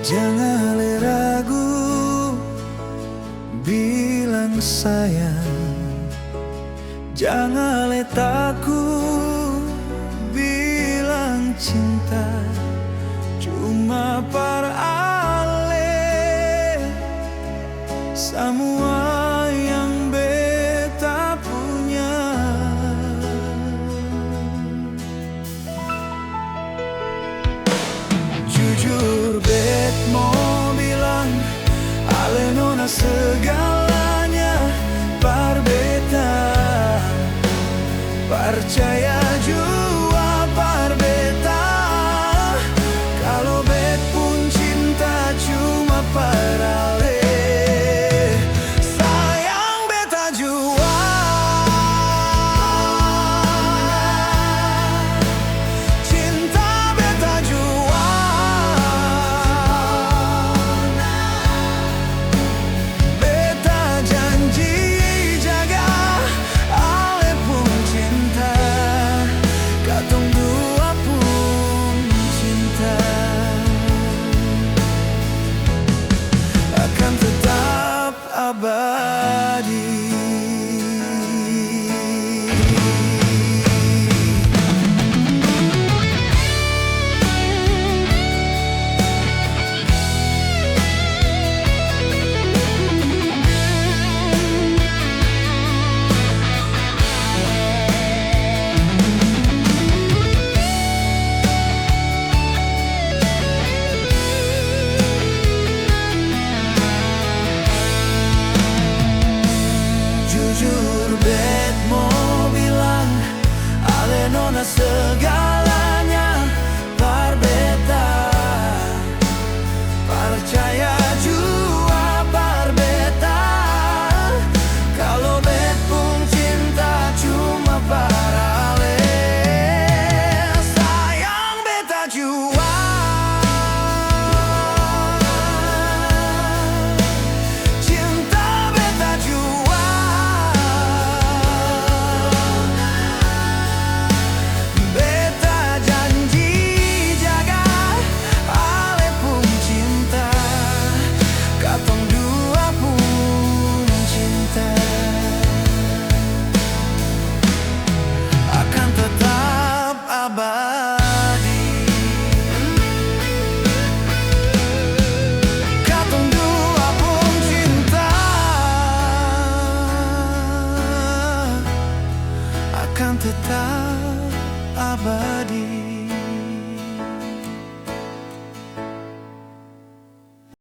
Jangan ragu bilang sayang, jangan takut bilang cinta. Cuma para ale semua yang beta punya. Jujur bet mau bilang ale nona segalanya par beta. Percaya jua par beta, kalau bet pun cinta cuma par ale. Sayang beta jua, cinta beta jua. Beta janji jaga ale pun cinta, katong dua pun cinta akan tetap abadi. Jujur bet mau bilang ale nona segalanya par beta. Percaya jua par beta, kalau bet pun cinta cuma par ale. Sayang beta jua, cinta beta jua. Beta janji jaga ale pun cinta, katong dua pun cinta akan tetap abadi. Katong dua pun cinta akan tetap abadi.